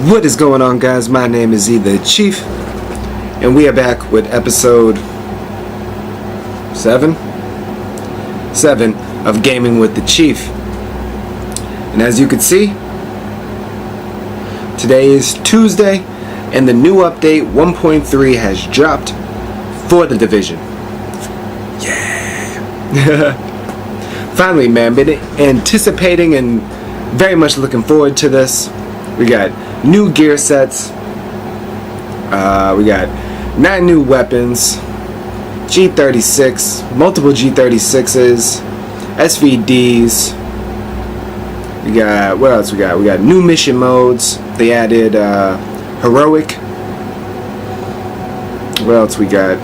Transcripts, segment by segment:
What is going on, guys? My name is EtheChief, and we are back with episode 7 of Gaming with the Chief. And as you can see, today is Tuesday, and the new update 1.3 has dropped for the Division. Yeah! Finally, man, been anticipating and very much looking forward to this. We got new gear sets, we got 9 new weapons, G36, multiple G36s, SVDs. We got, what else we got? We got new mission modes. They added heroic. What else we got?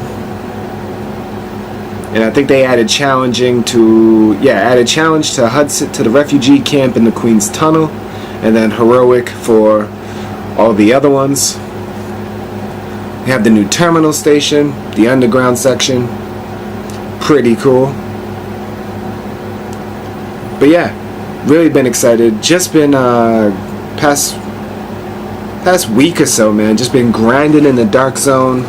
And I think they added challenging to, added challenge to Hudson, to the refugee camp in the Queen's Tunnel, and then heroic for all the other ones. We have the new terminal station, the underground section. Pretty cool. But yeah, really been excited. Just been past week or so, man. Just been grinding in the Dark Zone,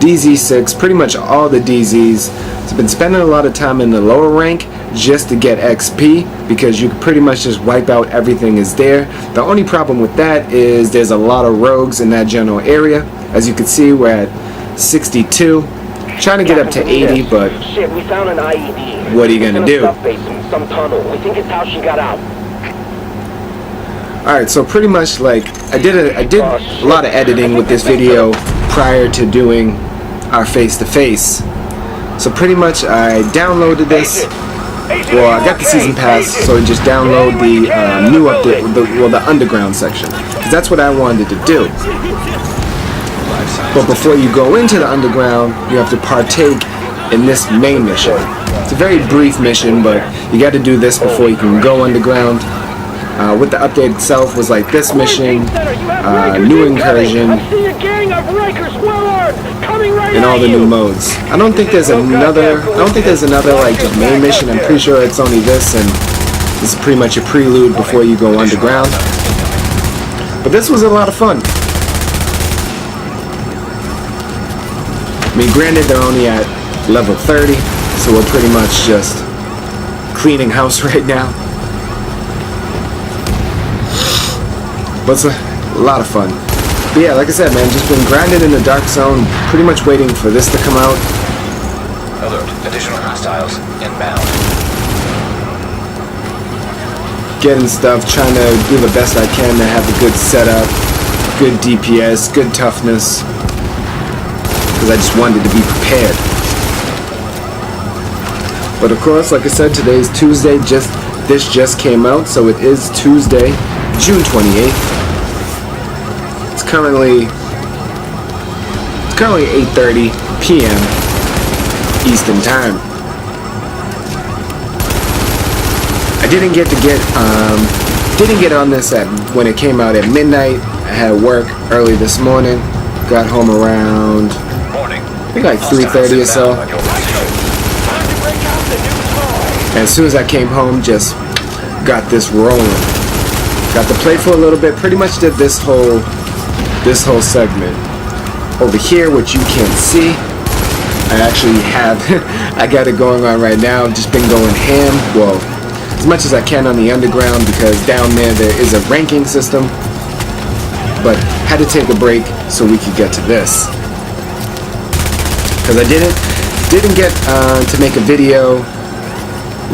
DZ6, pretty much all the DZs. So been spending a lot of time in the lower rank just to get XP, because you can pretty much just wipe out everything is there. The only problem with that is there's a lot of rogues in that general area. As you can see, we're at 62, trying to get up to 80, but shit, we found an IED. What are you gonna do? Some tunnel. We think it's how she got out. Alright, so pretty much like I did a lot of editing with this video prior to doing our face-to-face. So pretty much I downloaded this. Well, I got the season pass, so I just download the new update, the underground section, because that's what I wanted to do. But before you go into the underground, you have to partake in this main mission. It's a very brief mission, but you got to do this before you can go underground. With the update itself was like this mission, new incursion, and all the new modes. I don't think there's another like main mission. I'm pretty sure it's only this, and this is pretty much a prelude before you go underground. But this was a lot of fun. I mean, granted, they're only at level 30, so we're pretty much just cleaning house right now. But it's a lot of fun. But yeah, like I said, man, just been grinding in the Dark Zone, pretty much waiting for this to come out. Alert, additional hostiles inbound. Getting stuff, trying to do the best I can to have a good setup, good DPS, good toughness, because I just wanted to be prepared. But of course, like I said, today's Tuesday, this just came out, so it is Tuesday, June 28th. It's currently 8:30 p.m. Eastern Time. I didn't get on this when it came out at midnight. I had work early this morning. Got home around I think like 3:30 or so. And as soon as I came home, just got this rolling. Got to play for a little bit. Pretty much did this whole segment. Over here, what you can't see, I actually have I got it going on right now. I've just been going ham. Well, as much as I can on the underground, because down there is a ranking system. But had to take a break so we could get to this, because I didn't get to make a video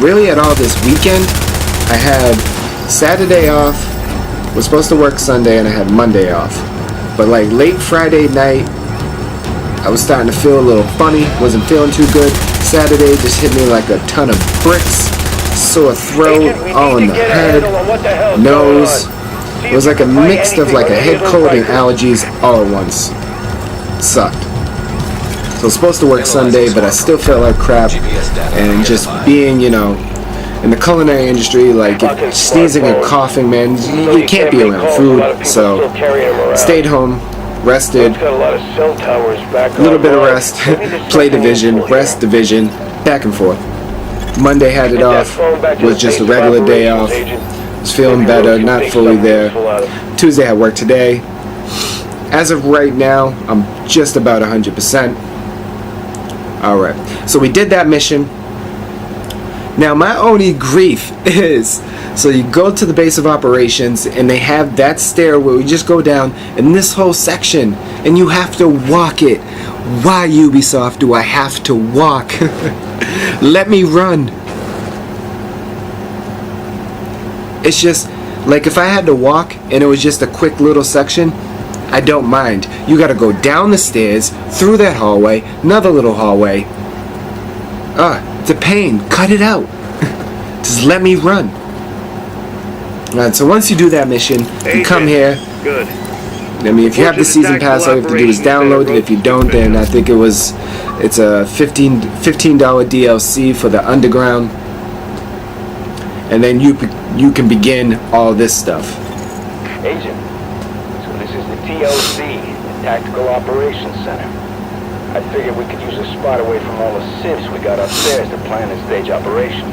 really at all this weekend. I had Saturday off, was supposed to work Sunday, and I had Monday off. But like late Friday night, I was starting to feel a little funny, wasn't feeling too good. Saturday just hit me like a ton of bricks, sore throat, all in the head, nose. It was like a mix of like a head cold and allergies all at once. Sucked. So I was supposed to work Sunday, but I still felt like crap. And just being, in the culinary industry, like sneezing and coughing, man, you can't be around food. So stayed home, rested, a little bit of rest, play Division, rest Division, back and forth. Monday had it off, was just a regular day off. Was feeling better, not fully there. Tuesday I worked today, As of right now, I'm just about 100%. Alright, so we did that mission. Now my only grief is, so you go to the base of operations and they have that stair where we just go down in this whole section and you have to walk it. Why, Ubisoft, do I have to walk? Let me run. It's just like if I had to walk and it was just a quick little section, I don't mind. You gotta go down the stairs, through that hallway, another little hallway. It's a pain. Cut it out. Just let me run. Alright, so once you do that mission, you come here. Good. I mean, if you have the season pass, all you have to do is download it. If you don't, then I think it's a $15 DLC for the underground, and then you can begin all this stuff. Agent, so this is the TOC, the Tactical Operations Center. I figured we could use a spot away from all the civs we got upstairs to plan and stage operations.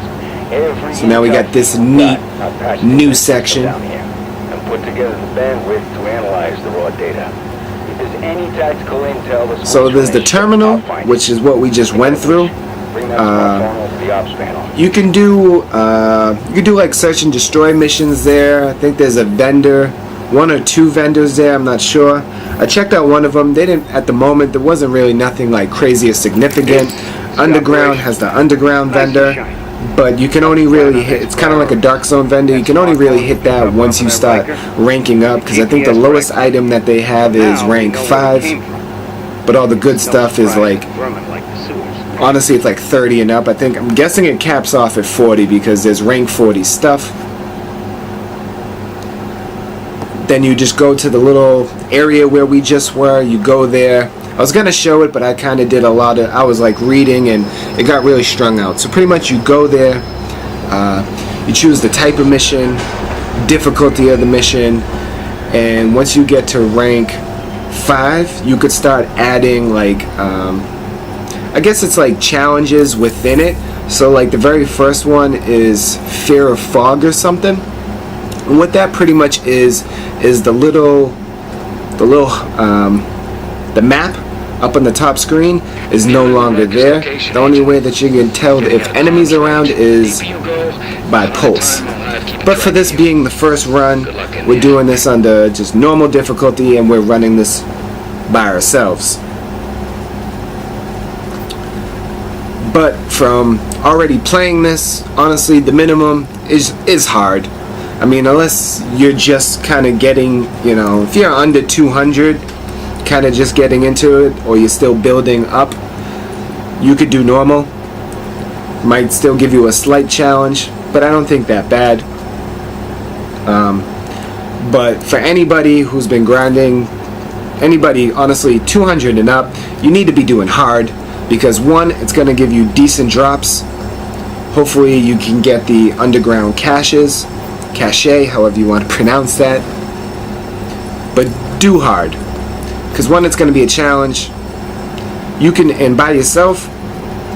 So now we got this neat new section. Down here and put together the bandwidth to analyze the raw data. If there's any tactical intel, so there's the terminal, which is what we just went through. You can do like search and destroy missions there. I think there's a vendor, 1 or 2 vendors there. I'm not sure. I checked out one of them. They didn't, at the moment, there wasn't really nothing like crazy or significant. Underground has the underground vendor, but you can only really hit, it's kind of like a Dark Zone vendor. You can only really hit that once you start ranking up, because I think the lowest item that they have is rank 5, but all the good stuff is like, honestly, it's like 30 and up. I'm guessing it caps off at 40 because there's rank 40 stuff. Then you just go to the little area where we just were. You go there. I was gonna show it, but I kind of did I was like reading and it got really strung out. So pretty much you go there, you choose the type of mission, difficulty of the mission, and once you get to rank 5, you could start adding like I guess it's like challenges within it. So like the very first one is Fear of Fog or something. And what that pretty much is the map up on the top screen is no longer there. The only way that you can tell if enemies around is by pulse. But for this being the first run, we're doing this under just normal difficulty and we're running this by ourselves. But from already playing this, honestly, the minimum is hard. I mean, unless you're just kind of getting, if you're under 200, kind of just getting into it, or you're still building up, you could do normal. Might still give you a slight challenge, but I don't think that bad. But for anybody who's been grinding, anybody honestly 200 and up, you need to be doing hard, because one, it's going to give you decent drops. Hopefully you can get the underground cache, however you want to pronounce that. But do hard, because one, it's going to be a challenge. You can, and by yourself,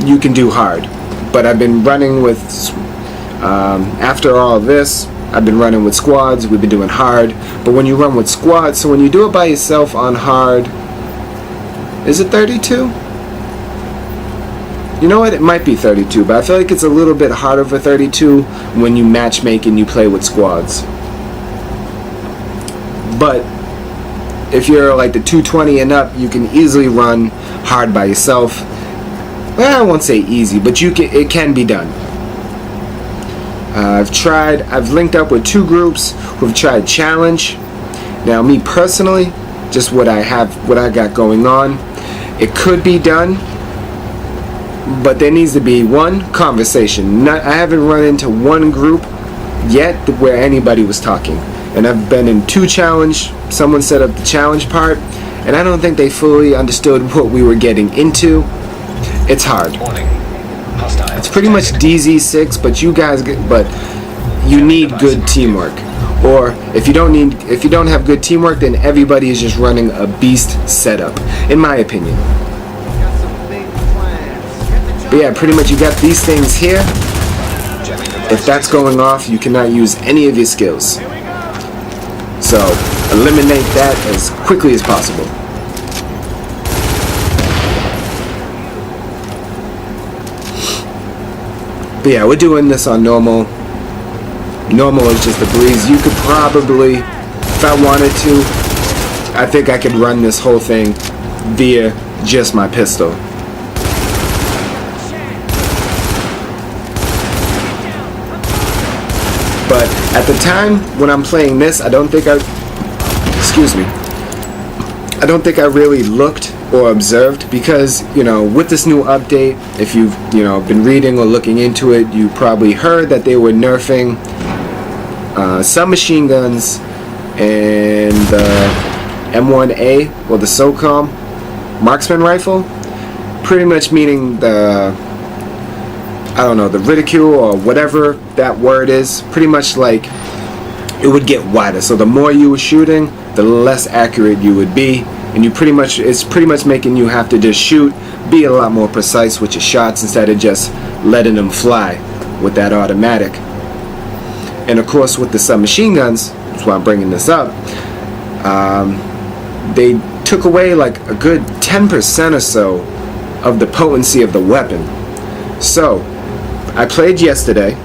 you can do hard. But I've been running with, after all of this, I've been running with squads. We've been doing hard. But when you run with squads, so when you do it by yourself on hard, is it 32? You know what? It might be 32, but I feel like it's a little bit harder for 32 when you matchmake and you play with squads. But if you're like the 220 and up, you can easily run hard by yourself. Well, I won't say easy, but it can be done. I've linked up with 2 groups who've tried challenge. Now, me personally, just what I got going on, it could be done. But there needs to be one conversation. I haven't run into one group yet where anybody was talking. And I've been in 2 challenge. Someone set up the challenge part, and I don't think they fully understood what we were getting into. It's hard. It's pretty much DZ6, but you need good teamwork. Or if you don't have good teamwork, then everybody is just running a beast setup, in my opinion. But yeah, pretty much you got these things here. If that's going off, you cannot use any of your skills. So eliminate that as quickly as possible. But yeah, we're doing this on normal. Normal is just a breeze. You could probably, if I wanted to, I think I could run this whole thing via just my pistol. But at the time when I'm playing this, I don't think I don't think I really looked or observed, because, you know, with this new update, if you've, you know, been reading or looking into it, you probably heard that they were nerfing submachine guns and the M1A, or the SOCOM marksman rifle, pretty much meaning the, I don't know, the ridicule or whatever that word is, pretty much like it would get wider. So the more you were shooting, the less accurate you would be, and you pretty much, it's pretty much making you have to just shoot, be a lot more precise with your shots instead of just letting them fly with that automatic. And of course, with the submachine guns, that's why I'm bringing this up, they took away like a good 10% or so of the potency of the weapon. So I played yesterday,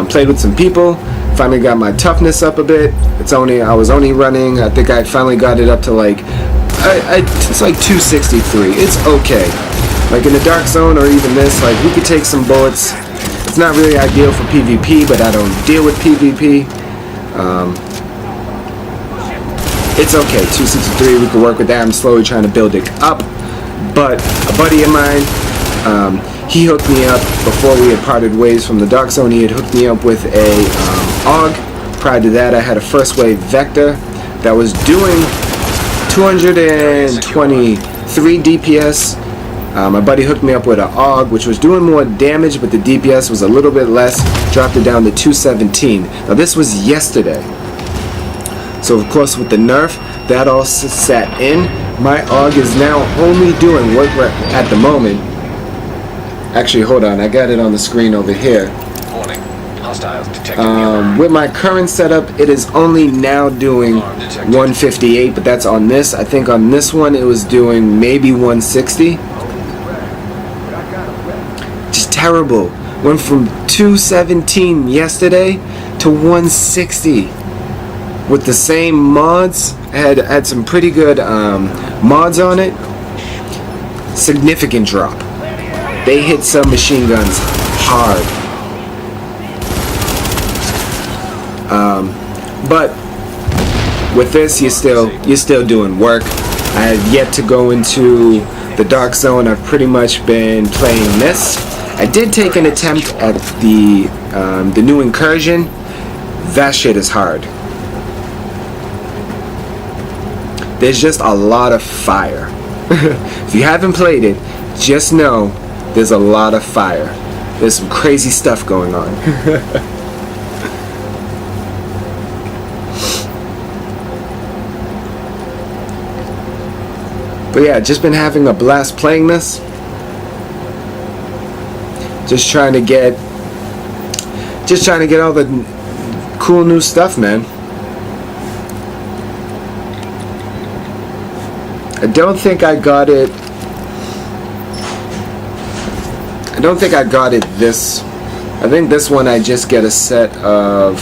played with some people, finally got my toughness up a bit. I was only running, I think I finally got it up to like, it's like 263. It's okay. Like in the dark zone or even this, like we could take some bullets. It's not really ideal for PvP, but I don't deal with PvP. It's okay, 263, we could work with that. I'm slowly trying to build it up. But a buddy of mine, he hooked me up before we had parted ways from the dark zone. He had hooked me up with a AUG. Prior to that, I had a first wave Vector that was doing 223 DPS. My buddy hooked me up with an AUG, which was doing more damage, but the DPS was a little bit less. Dropped it down to 217. Now this was yesterday. So of course with the nerf, that all sat in. My AUG is now only doing what at the moment. Actually, hold on, I got it on the screen over here. Warning. Hostiles detected. With my current setup, it is only now doing 158, but that's on this. I think on this one it was doing maybe 160. Just terrible. Went from 217 yesterday to 160. With the same mods, had some pretty good mods on it. Significant drop. They hit some machine guns hard. But with this, you're still doing work. I have yet to go into the dark zone. I've pretty much been playing this. I did take an attempt at the new incursion. That shit is hard. There's just a lot of fire. If you haven't played it, just know there's a lot of fire. There's some crazy stuff going on. But yeah, just been having a blast playing this. Just trying to get all the cool new stuff, man. I don't think I got it. This. I think this one I just get a set of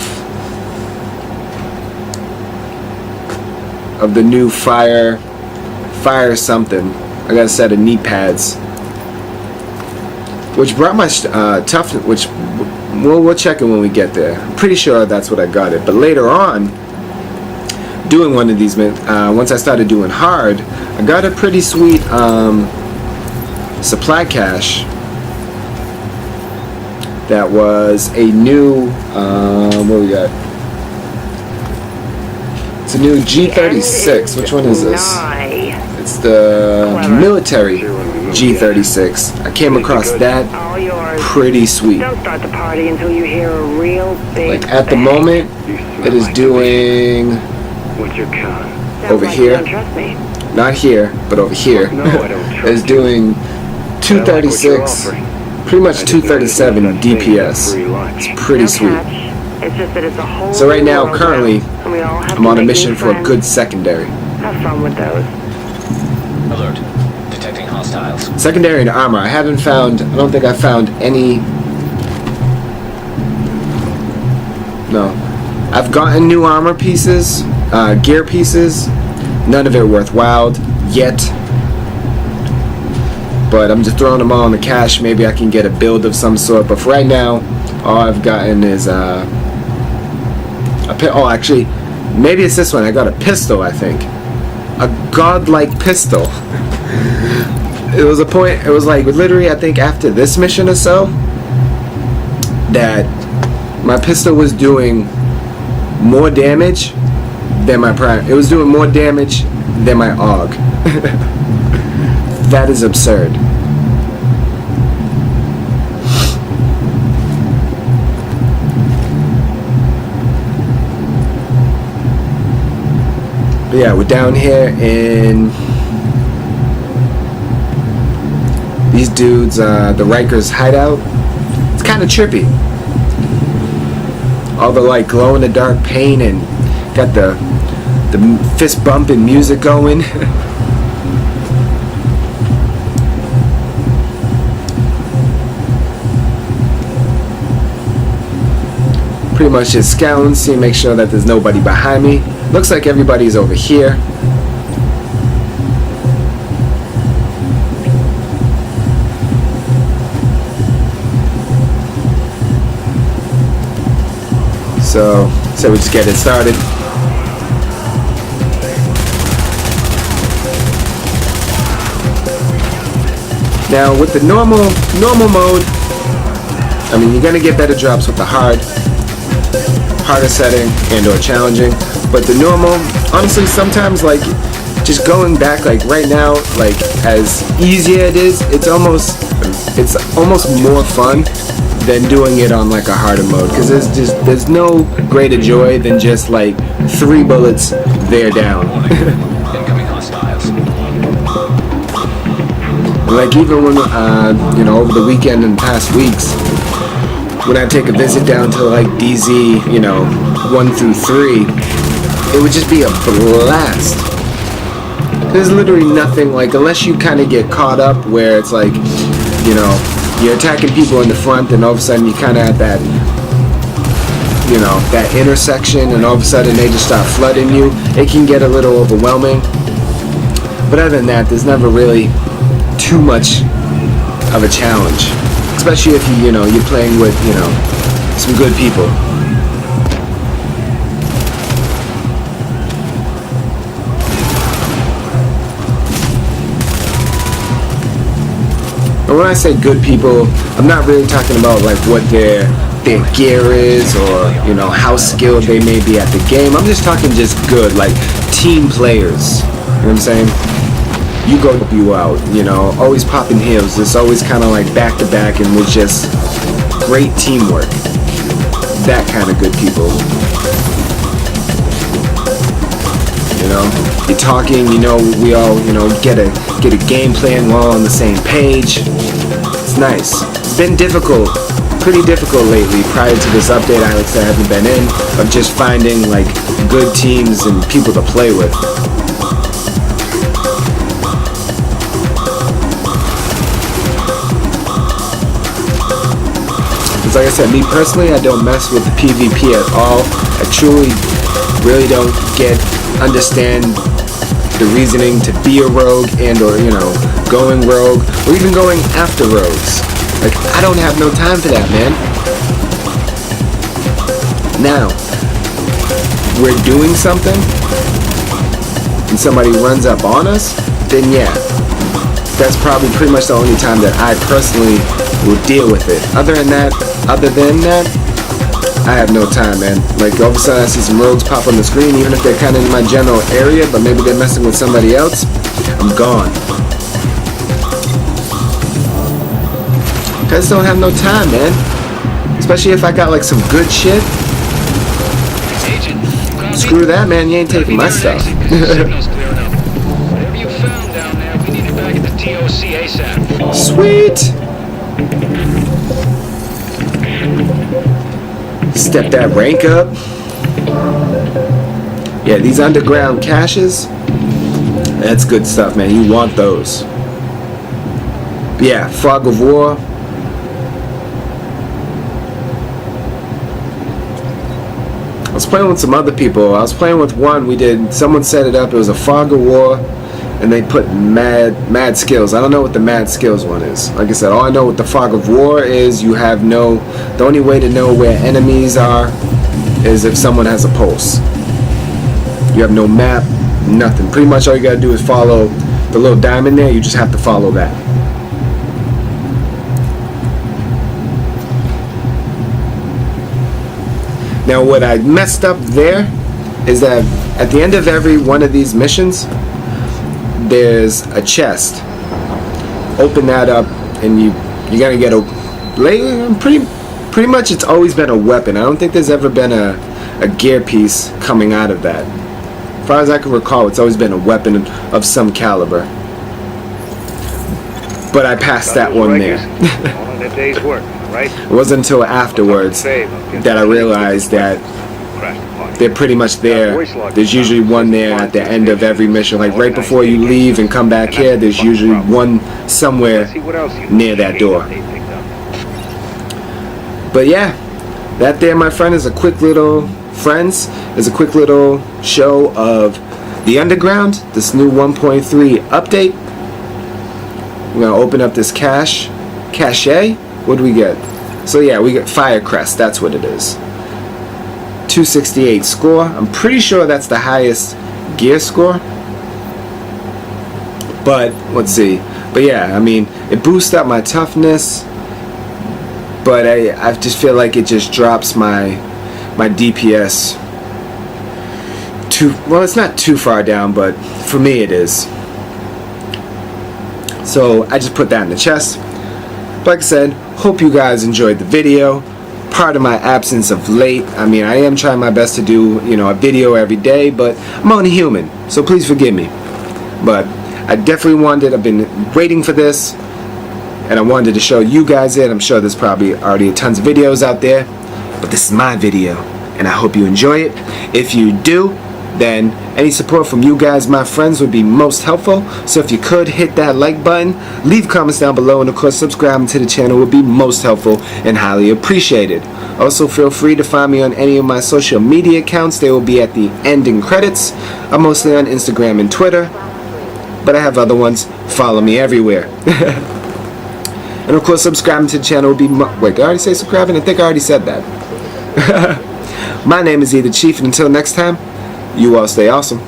the new fire something. I got a set of knee pads, which brought my toughness. Which we'll check it when we get there. I'm pretty sure that's what I got it. But later on, doing one of these, once I started doing hard, I got a pretty sweet supply cache. That was a new, what we got? It's a new G36. Which one is this? It's the military G36. I came across that. Pretty sweet. Don't start the party until you hear a real big like at the moment, it is doing over here. Not here, but over here. It's doing 236. Pretty much 237 DPS. It's pretty sweet. It's just that it's a whole So right now, world currently, and we all have I'm to on a make mission new for a friends. good secondary. Have fun with those. Alert. Detecting hostiles. Secondary and armor. I don't think I found any. No. I've gotten new armor pieces, gear pieces. None of it worthwhile yet. But I'm just throwing them all in the cache. Maybe I can get a build of some sort. But for right now, all I've gotten is oh, actually, maybe it's this one. I got a pistol, I think. A godlike pistol. It was a point. It was like literally, I think after this mission or so, that my pistol was doing more damage than my prime. It was doing more damage than my AUG. That is absurd. But yeah, we're down here in these dudes, the Rikers hideout. It's kind of trippy. All the like glow in the dark paint and got the fist bumping music going. Pretty much just scouting, see, make sure that there's nobody behind me. Looks like everybody's over here. So we just get it started. Now with the normal mode, I mean, you're gonna get better drops with the harder setting and or challenging, but the normal, honestly, sometimes like just going back, like right now, like as easy as it is, it's almost more fun than doing it on like a harder mode, because there's no greater joy than just like 3 bullets, they're down. Incoming hostiles. Like even when you know, over the weekend and past weeks, when I take a visit down to like DZ, you know, 1 through 3, it would just be a blast. There's literally nothing, like, unless you kind of get caught up where it's like, you know, you're attacking people in the front and all of a sudden you kind of at that, you know, that intersection and all of a sudden they just start flooding you. It can get a little overwhelming. But other than that, there's never really too much of a challenge. Especially if you know, you're playing with, you know, some good people. And when I say good people, I'm not really talking about like what their gear is or, you know, how skilled they may be at the game. I'm just talking just good, like team players. You know what I'm saying? You go help you out, you know, always popping heals. It's always kind of like back to back and with just great teamwork. That kind of good people. You know, you're talking, you know, we all, you know, get a game plan, we're all on the same page. It's nice. It's been difficult, pretty difficult lately prior to this update I haven't been in, of just finding like good teams and people to play with. Like I said, me personally, I don't mess with the PvP at all. I truly, really don't understand the reasoning to be a rogue and or, you know, going rogue or even going after rogues. Like, I don't have no time for that, man. Now, we're doing something and somebody runs up on us, then yeah, that's probably pretty much the only time that I personally will deal with it. Other than that, I have no time, man. Like, all of a sudden I see some rogues pop on the screen, even if they're kind of in my general area, but maybe they're messing with somebody else, I'm gone. I just don't have no time, man. Especially if I got like some good shit. Screw that, man. You ain't taking my stuff. Signal's clearing up. Whatever you found down there, we need it back at the TOC ASAP. Sweet. Step that rank up. Yeah, these underground caches, that's good stuff, man. You want those. Yeah, Fog of War. I was playing with some other people. I was playing with one. Someone set it up. It was a Fog of War, and they put mad skills. I don't know what the mad skills one is. Like I said, all I know with the Fog of War is the only way to know where enemies are is if someone has a pulse. You have no map, nothing. Pretty much all you gotta do is follow the little diamond there. You just have to follow that. Now what I messed up there is that at the end of every one of these missions, there's a chest. Open that up and you're gonna get pretty much it's always been a weapon. I don't think there's ever been a gear piece coming out of that. As far as I can recall, it's always been a weapon of some caliber. But I passed that one there. Only a day's work, right? It wasn't until afterwards that I realized that they're pretty much there. There's usually one there at the end of every mission. Like right before you leave and come back here, there's usually one somewhere near that door. But yeah, that there, my friend, is a quick little show of the Underground, this new 1.3 update. We're gonna open up this cache. What do we get? So yeah, we get Firecrest. That's what it is. 268 score. I'm pretty sure that's the highest gear score. But let's see. But yeah, I mean, it boosts up my toughness. But I just feel like it just drops my DPS well, it's not too far down, but for me it is. So I just put that in the chest. Like I said, hope you guys enjoyed the video. Part of my absence of late. I mean, I am trying my best to do, a video every day, but I'm only human, so please forgive me. But I definitely I've been waiting for this, and I wanted to show you guys it. I'm sure there's probably already tons of videos out there, but this is my video, and I hope you enjoy it. If you do, then any support from you guys, my friends, would be most helpful. So if you could hit that like button, leave comments down below, and of course subscribing to the channel would be most helpful and highly appreciated. Also feel free to find me on any of my social media accounts. They will be at the ending credits. I'm mostly on Instagram and Twitter, but I have other ones. Follow me everywhere. And of course subscribing to the channel would be wait, did I already say subscribing? I think I already said that. My name is EtheChief, and until next time, you all stay awesome.